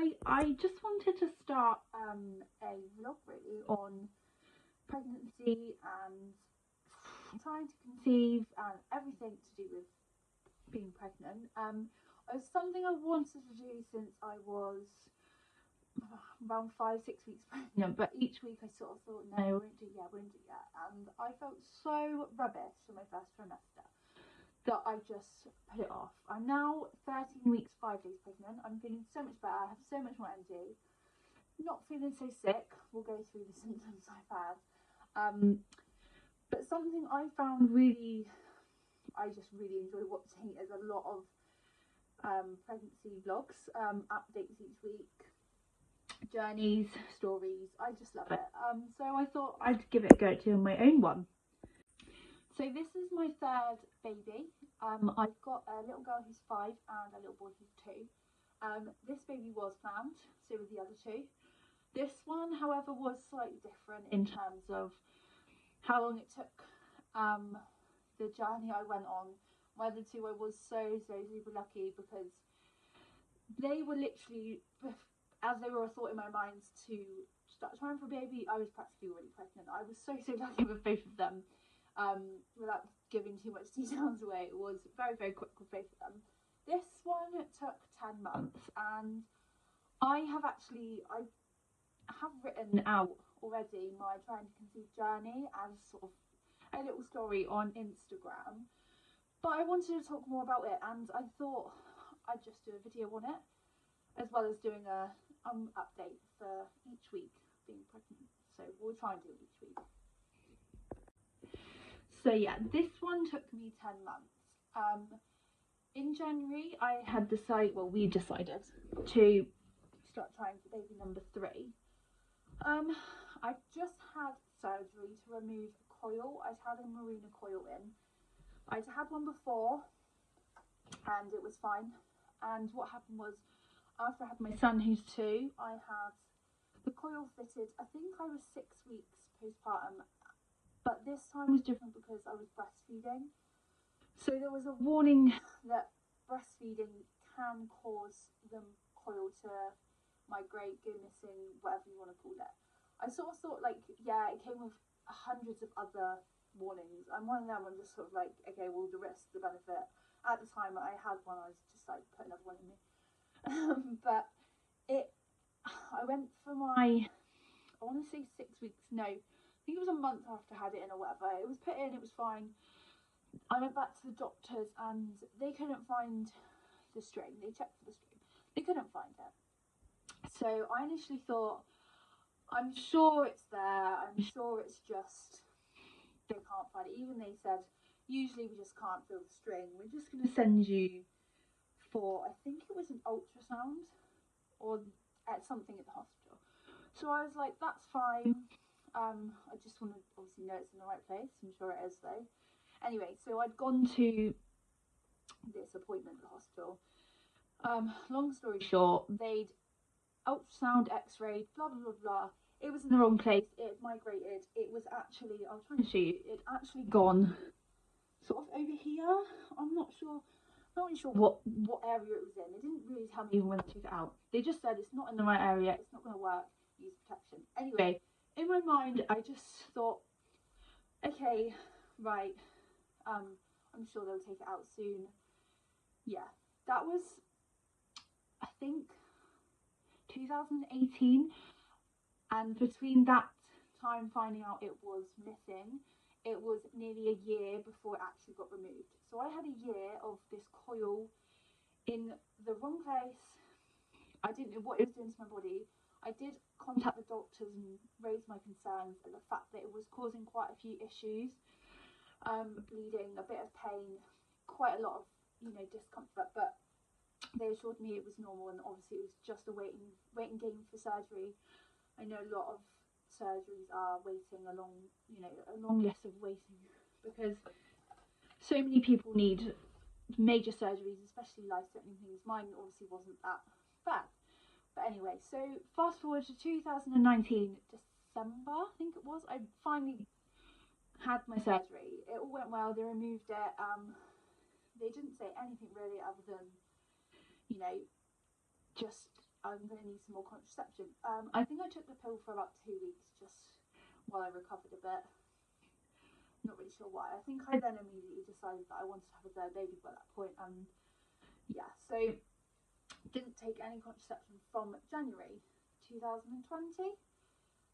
Hi, I just wanted to start a vlog really on pregnancy and trying to conceive and everything to do with being pregnant. It was something I wanted to do since I was around 5, 6 weeks pregnant, but each week I sort of thought, no, I won't do it yet, and I felt so rubbish in my first trimester that I just put it off. I'm now 13 weeks, 5 days pregnant. I'm feeling so much better. I have so much more energy. Not feeling so sick. We'll go through the symptoms I've had. But something I found I just really enjoy watching is a lot of pregnancy vlogs, updates each week, journeys, stories. I just love it. So I thought I'd give it a go to my own one. So this is my third baby. I've got a little girl who's 5 and a little boy who's 2. This baby was planned, so were the other 2. This one, however, was slightly different in terms of how long it took, the journey I went on. My other 2, I was so super lucky because they were literally, as they were a thought in my mind to start trying for a baby, I was practically already pregnant. I was so lucky with both of them. Without giving too much details away, it was very quick with both of them. This one took 10 months, and I have written out already my trying to conceive journey as sort of a little story on Instagram, but I wanted to talk more about it, and I thought I'd just do a video on it, as well as doing a update for each week being pregnant. So we'll try and do it each week. So yeah, this one took me 10 months. In January, we decided to start trying for baby number 3. I just had surgery to remove a coil. I'd had a marina coil in. I'd had one before, and it was fine. And what happened was, after I had my son, who's 2, I had the coil fitted. I think I was 6 weeks postpartum. But this time was different because I was breastfeeding. So there was a warning that breastfeeding can cause the coil to migrate, go missing, whatever you want to call it. I sort of thought, like, yeah, it came with hundreds of other warnings. And one of them, I'm just sort of like, okay, well, the risk, the benefit. At the time I had one, I was just like, put another one in me. But I went for I want to say 6 weeks, no, I think it was a month after I had it in or whatever. It was put in, it was fine. I went back to the doctors and they couldn't find the string. They checked for the string. They couldn't find it. So I initially thought, I'm sure it's there. I'm sure it's just, they can't find it. Even they said, usually we just can't feel the string. We're just going to send you for, I think it was an ultrasound or at something at the hospital. So I was like, that's fine. I just want to obviously know it's in the right place. I'm sure it is though. Anyway, so I'd gone to this appointment at the hospital. Long story short, they'd ultrasound, x-rayed, blah blah blah. It was in the wrong place. It migrated. It was actually, I'll try and show you, it actually gone sort of over here. I'm not really sure what area it was in. They didn't really tell me even when they took it out. They just said it's not in the right area, it's not going to work, use protection. Anyway, in my mind, I just thought, okay, right, I'm sure they'll take it out soon. Yeah, that was, I think, 2018, and between that time finding out it was missing, it was nearly a year before it actually got removed. So I had a year of this coil in the wrong place. I didn't know what it was doing to my body. I did contact the doctors and raise my concerns at the fact that it was causing quite a few issues, bleeding, a bit of pain, quite a lot of, discomfort, but they assured me it was normal, and obviously it was just a waiting game for surgery. I know a lot of surgeries are waiting a long list of waiting because so many people need major surgeries, especially life-threatening things. Mine obviously wasn't that bad. But anyway, so fast forward to 2019, December, I think it was, I finally had my surgery. It all went well, they removed it. They didn't say anything really other than, just I'm going to need some more contraception. I think I took the pill for about 2 weeks just while I recovered a bit. Not really sure why. I think I then immediately decided that I wanted to have a third baby by that point, and yeah, so didn't take any contraception from January 2020.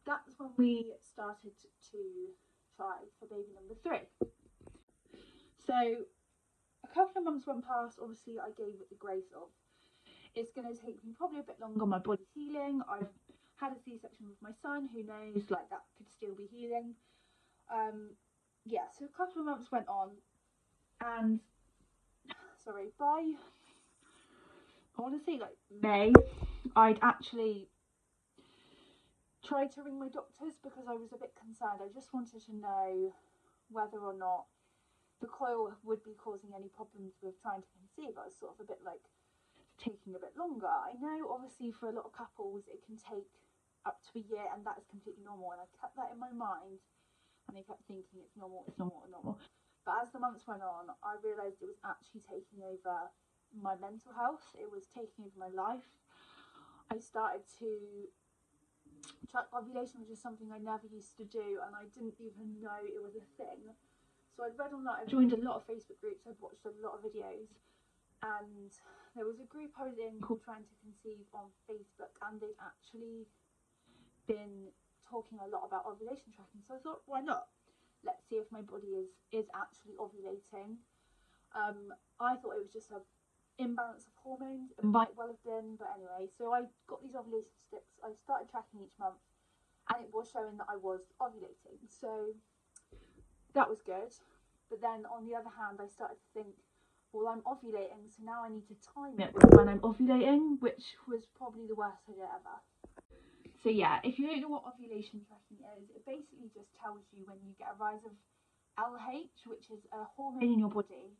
That's when we started to try for baby number 3. So a couple of months went past. Obviously I gave it the grace of, it's going to take me probably a bit longer, my body's healing. I've had a C-section with my son, who knows, like that could still be healing. Yeah, so a couple of months went on, and by, I want to say like May, I'd actually tried to ring my doctors because I was a bit concerned. I just wanted to know whether or not the coil would be causing any problems with trying to conceive. I was sort of a bit like, taking a bit longer. I know obviously for a lot of couples it can take up to a year, and that is completely normal, and I kept that in my mind, and I kept thinking it's normal. But as the months went on, I realised it was actually taking over my mental health. It was taking over my life. I started to track ovulation, which is something I never used to do, and I didn't even know it was a thing. So I'd read online, I've joined a lot of Facebook groups, I've watched a lot of videos, and there was a group I was in called Trying to Conceive on Facebook, and they'd actually been talking a lot about ovulation tracking. So I thought, why not? Let's see if my body is actually ovulating. I thought it was just an imbalance of hormones. It might well have been, but anyway. So I got these ovulation sticks. I started tracking each month, and it was showing that I was ovulating. So that was good. But then on the other hand, I started to think, well, I'm ovulating, so now I need to time it with when I'm ovulating, which was probably the worst idea ever. So yeah, if you don't know what ovulation tracking is, it basically just tells you when you get a rise of LH, which is a hormone in your body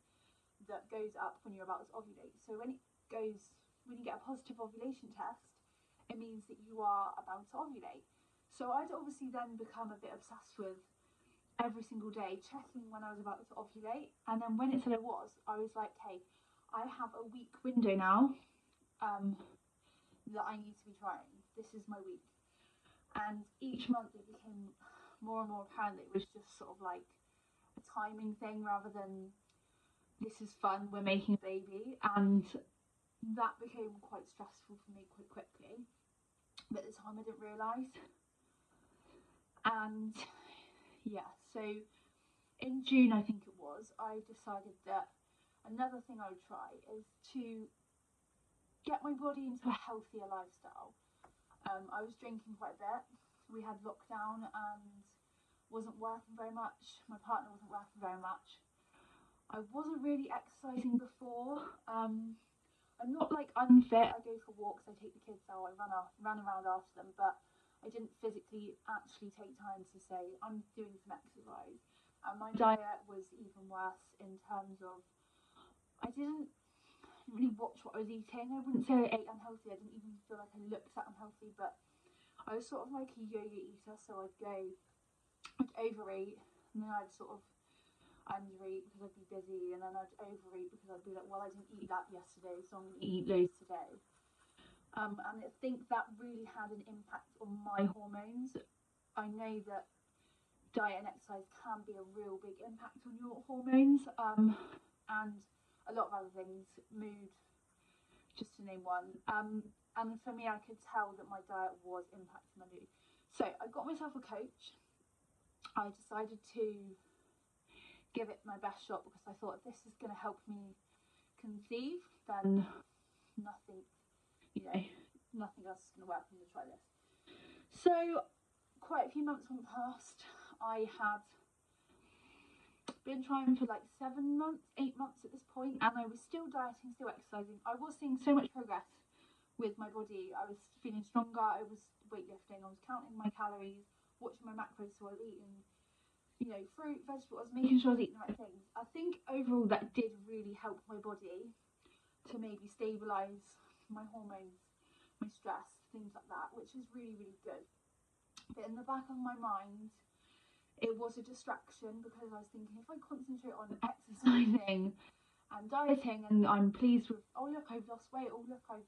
that goes up when you're about to ovulate. So when you get a positive ovulation test, it means that you are about to ovulate. So I'd obviously then become a bit obsessed with every single day checking when I was about to ovulate, and then when it said I was like, hey, I have a week window now that I need to be trying. This is my week. And each month it became more and more apparent that it was just sort of like a timing thing rather than this is fun, we're making a baby. And that became quite stressful for me quite quickly, but at the time I didn't realise. And yeah, so in June I think it was, I decided that another thing I would try is to get my body into a healthier lifestyle. I was drinking quite a bit. We had lockdown and wasn't working very much. My partner wasn't working very much. I wasn't really exercising before. I'm not like unfit. I go for walks, I take the kids out, I ran around after them, but I didn't physically actually take time to say I'm doing some exercise. And my diet was even worse in terms of I didn't really watch what I was eating. I wouldn't say I ate unhealthy. I didn't even feel like I looked that unhealthy, but I was sort of like a yo-yo eater. So I'd overeat, and then I'd sort of undereat because I'd be busy, and then I'd overeat because I'd be like, well, I didn't eat that yesterday, so I'm going to eat loads today. And I think that really had an impact on my hormones. I know that diet and exercise can be a real big impact on your hormones, and a lot of other things, mood, just to name one. And for me, I could tell that my diet was impacting my mood. So I got myself a coach. I decided to give it my best shot because I thought if this is going to help me conceive, then nothing else is going to work. I'm going to try this. So quite a few months went past. I had been trying for like 7 months, 8 months at this point, and I was still dieting, still exercising. I was seeing so much progress with my body. I was feeling stronger, I was weightlifting, I was counting my calories, watching my macros, so I was eating, fruit, vegetables, making sure I was eating the right things. I think overall that did really help my body to maybe stabilise my hormones, my stress, things like that, which is really, really good. But in the back of my mind, it was a distraction because I was thinking if I concentrate on exercising and dieting and I'm pleased with, oh look, I've lost weight, oh look, I've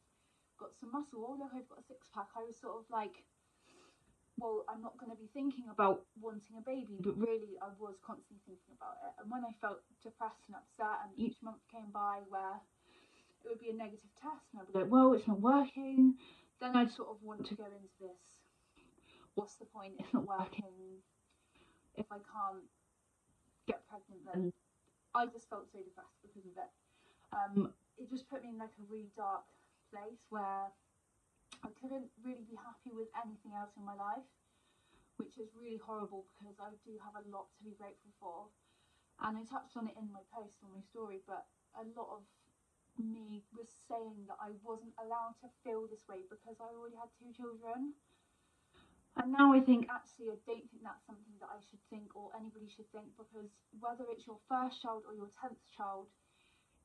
got some muscle. Oh look, I've got a six-pack. I was sort of like, well, I'm not going to be thinking about wanting a baby, but really I was constantly thinking about it. And when I felt depressed and upset, and each month came by where it would be a negative test and I'd be like, well, it's not working, then I'd sort of want to go into this, what's the point, it's not working, if I can't get pregnant, then I just felt so depressed because of it. It just put me in like a really dark place where I couldn't really be happy with anything else in my life, which is really horrible because I do have a lot to be grateful for. And I touched on it in my post on my story, but a lot of me was saying that I wasn't allowed to feel this way because I already had 2 children. And now I think, actually, I don't think that's something that I should think or anybody should think, because whether it's your first child or your 10th child,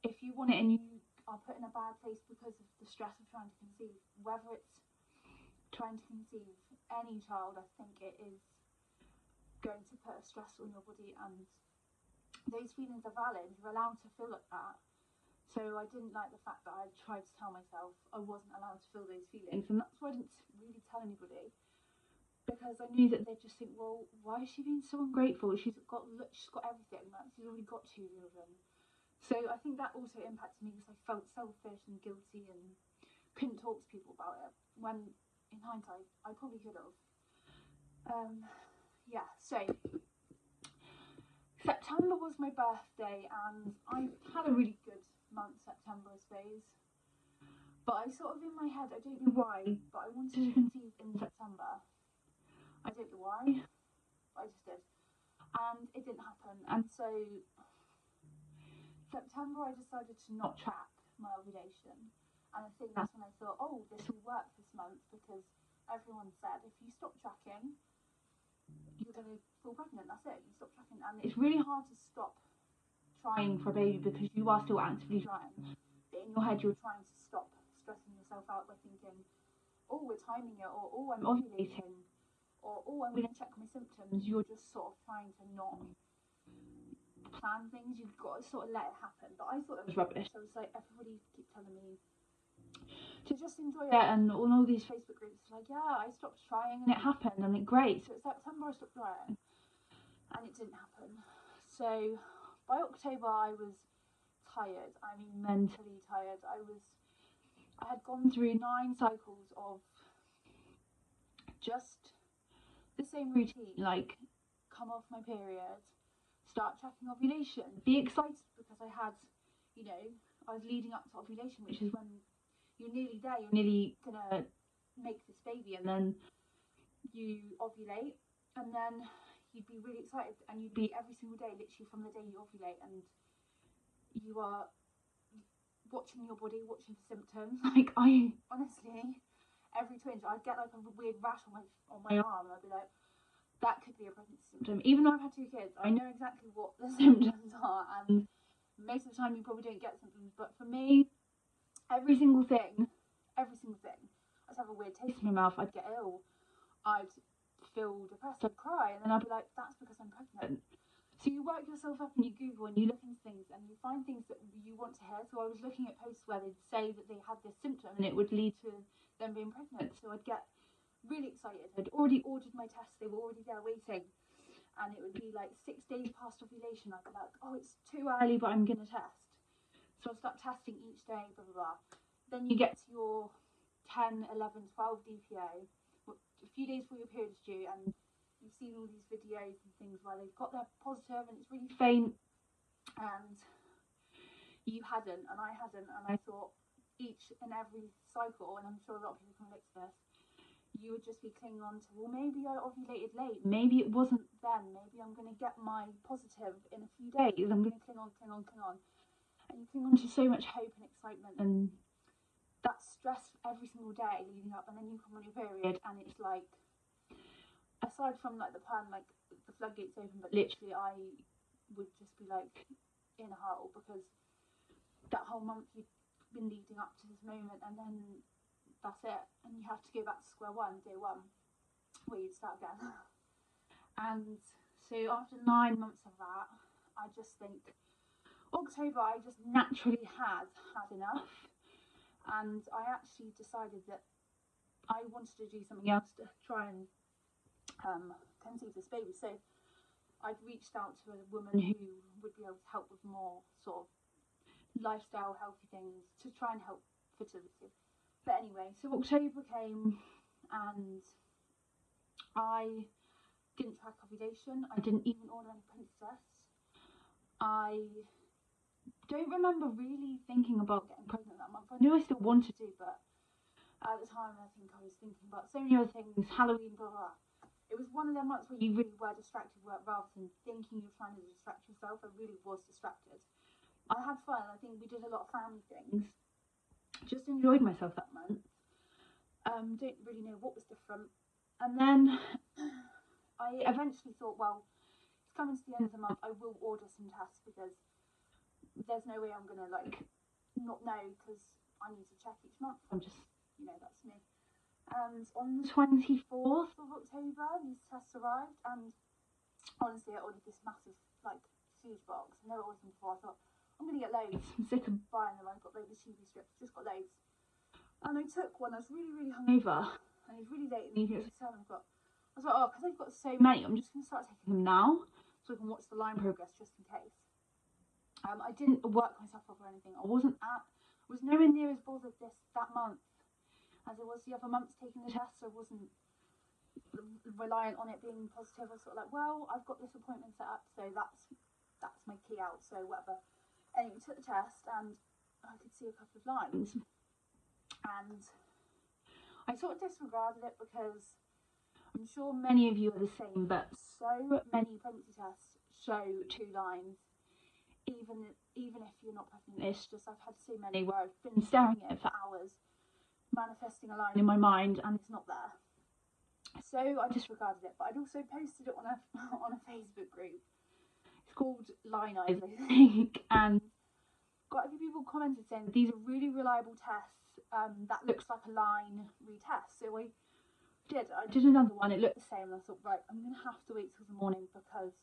if you want it and you are put in a bad place because of the stress of trying to conceive, whether it's trying to conceive any child, I think it is going to put a stress on your body, and those feelings are valid. You're allowed to feel like that. So I didn't like the fact that I tried to tell myself I wasn't allowed to feel those feelings, and that's why I didn't really tell anybody, because I knew that they'd just think, well, why is she being so ungrateful? She's got everything. Like, she's already got 2 children. So I think that also impacted me because I felt selfish and guilty and couldn't talk to people about it, when in hindsight I probably could have. Yeah, so September was my birthday and I had a really good month, September, I suppose. But I sort of, in my head, I don't know why, but I wanted to conceive in September. I don't know why, but I just did. And it didn't happen. And so September I decided to not track my ovulation. And I think that's when I thought, oh, this will work this month, because everyone said if you stop tracking, you're going to fall pregnant. That's it, you stop tracking. And it's really hard to stop trying for a baby because you are still actively trying. But in your head, you're trying to stop stressing yourself out by thinking, oh, we're timing it, or oh, I'm ovulating, or oh, I'm going to check my symptoms. You're just sort of trying to not plan things. You've got to sort of let it happen. But I thought it was rubbish. I was like, everybody keep telling me to just enjoy it, and on all these Facebook groups, like, yeah, I stopped trying and it happened. I'm like, great. So it's September I stopped trying, and it didn't happen. So by October I was tired. I mean, mentally tired. I had gone through 9 cycles of just the same routine, like come off my period, start tracking ovulation, be excited because I had, I was leading up to ovulation, which is when you're nearly there, you're nearly gonna make this baby, and then you ovulate, and then you'd be really excited, and you'd be every single day, literally from the day you ovulate, and you are watching your body, watching for symptoms. Like, I honestly, every twinge, I'd get like a weird rash on my arm, and I'd be like, that could be a pregnancy symptom. Even though I've had 2 kids, I know exactly what the symptoms are, and most of the time you probably don't get symptoms, but for me, every single thing, I'd have a weird taste in my mouth, I'd get ill, I'd feel depressed, I'd cry, and then I'd be like, that's because I'm pregnant. So you work yourself up and you Google and you look into things and you find things that you want to hear. So I was looking at posts where they'd say that they had this symptom and it would lead to them being pregnant. So I'd get really excited. I'd already ordered my tests, they were already there waiting. And it would be like 6 days past ovulation. I'd be like, oh, it's too early, but I'm going to test. So I'd start testing each day, blah, blah, blah. Then you get to your 10, 11, 12 DPA, a few days before your period is due, and you've seen all these videos and things where they've got their positive and it's really faint, and you hadn't, and I hadn't, and I thought each and every cycle, and I'm sure a lot of people can relate to this, you would just be clinging on to, well, maybe I ovulated late, maybe it wasn't then, maybe I'm going to get my positive in a few days, I'm going to cling on, and you cling on to so much hope and excitement and that stress every single day leading up, and then you come on your period and it's like, aside from like the plan, like the floodgates open, but literally I would just be like in a hole, because that whole month you've been leading up to this moment, and then that's it, and you have to go back to square one, day one, where you start again. And so after 9 months of that, I just think October I just naturally had enough, and I actually decided that I wanted to do something else to try and conceive this baby. So I'd reached out to a woman who would be able to help with more sort of lifestyle, healthy things to try and help fertility. But anyway, so October came and I didn't track ovulation. I didn't even order any pregnancy tests. I don't remember really thinking about getting pregnant that month. I knew I still wanted to, but at the time I think I was thinking about so many other things, Halloween, blah, blah, blah. It was one of them months where you really were distracted rather than thinking you're trying to distract yourself. I really was distracted. I had fun. I think we did a lot of family things. Just enjoyed myself that month. Don't really know what was different. And then I eventually thought, well, it's coming to the end of the month. I will order some tests because there's no way I'm going to not know because I need to check each month. I'm just, that's me. And on the 24th of October, these tests arrived, and honestly, I ordered this massive, huge box. I've never ordered them before. I thought, I'm going to get loads. I'm sick of buying them. I've got loads of TV strips, just got loads. And I took one. I was really, really hungover, and it was really late in the evening. It was 7 o'clock. I was like, oh, because I've got so many, I'm just going to start taking them now, so I can watch the line progress just in case. I didn't work myself up or anything. I was nowhere near as bothered that month as it was the other months taking the test. So I wasn't reliant on it being positive. I was sort of like, well, I've got this appointment set up, so that's my key out, so whatever. Anyway, took the test and I could see a couple of lines, and I sort of disregarded it because I'm sure many of you are the same, but so many pregnancy tests show 2 lines. Even if you're not pregnant, it's just I've had so many where I've been staring at it for hours, manifesting a line in my mind, and it's not there. So I disregarded it, but I'd also posted it on a Facebook group. It's called Line Eyes, I think, and quite a few people commented saying that these are really reliable tests. That looks like a line retest. So I did another one. It looked the same, and I thought, right, I'm gonna have to wait till the morning because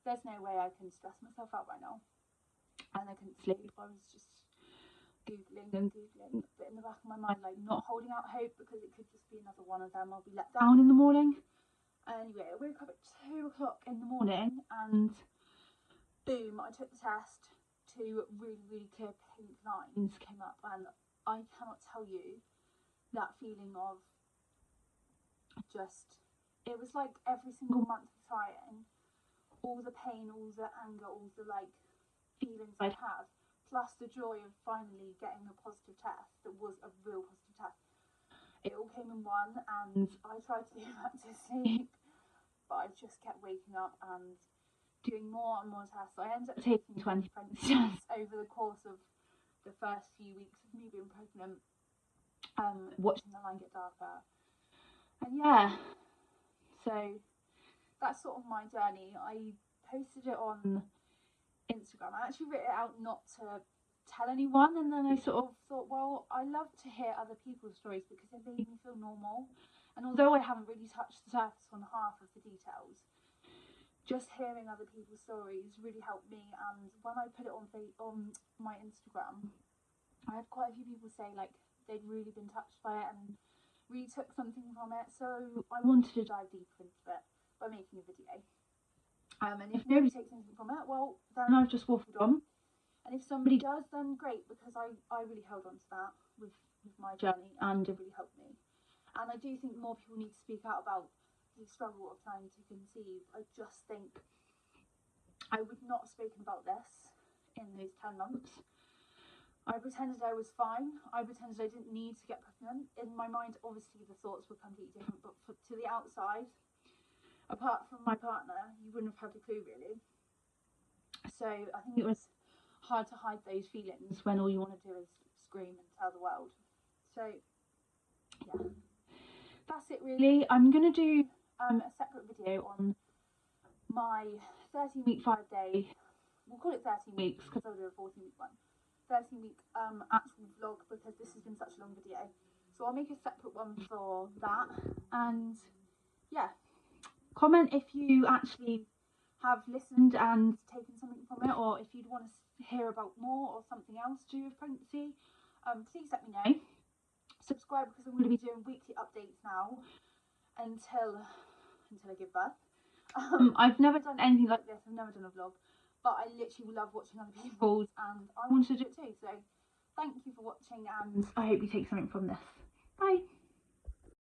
there's no way I can stress myself out right now. And I couldn't sleep. I was just googling, but in the back of my mind, not holding out hope because it could just be another one of them. I'll be let down in the morning. Anyway, I woke up at 2 o'clock in the morning, and boom, I took the test. 2 really, really clear pink lines came up, and I cannot tell you that feeling of just, it was like every single month of trying, all the pain, all the anger, all the feelings I'd had, plus the joy of finally getting a positive test that was a real positive test. It all came in one, and I tried to go back to sleep, but I just kept waking up and doing more and more tests. I ended up taking 20 pregnancy tests over the course of the first few weeks of me being pregnant, watching the line get darker. And yeah, so that's sort of my journey. I posted it on Instagram. I actually wrote it out not to tell anyone, and then I sort of thought, well, I love to hear other people's stories because they made me feel normal. And although I haven't really touched the surface on half of the details, just hearing other people's stories really helped me. And when I put it on my Instagram, I had quite a few people say they'd really been touched by it and really took something from it. So I wanted to dive deeper into it by making a video. And if nobody takes anything from it, well, then I've just waffled on. And if somebody does, then great, because I really held on to that with my journey, and it really helped me. And I do think more people need to speak out about the struggle of trying to conceive. I just think I would not have spoken about this in those 10 months. I pretended I was fine. I pretended I didn't need to get pregnant. In my mind, obviously, the thoughts were completely different, but to the outside, apart from my partner, you wouldn't have had a clue, really. So I think it was hard to hide those feelings when all you want to do is scream and tell the world. So yeah, that's it really. I'm going to do a separate video on my 13-week 5-day, we'll call it 13 weeks because I'll do a 14-week one, 13-week actual vlog because this has been such a long video. So I'll make a separate one for that. And yeah, comment if you actually have listened and taken something from it, or if you'd want to hear about more or something else to do with pregnancy. please let me know. Subscribe, because I'm going to be doing weekly updates now until I give birth. I've never done anything like this. I've never done a vlog, but I literally love watching other people's, and I wanted to do it too. So thank you for watching, and I hope you take something from this. Bye.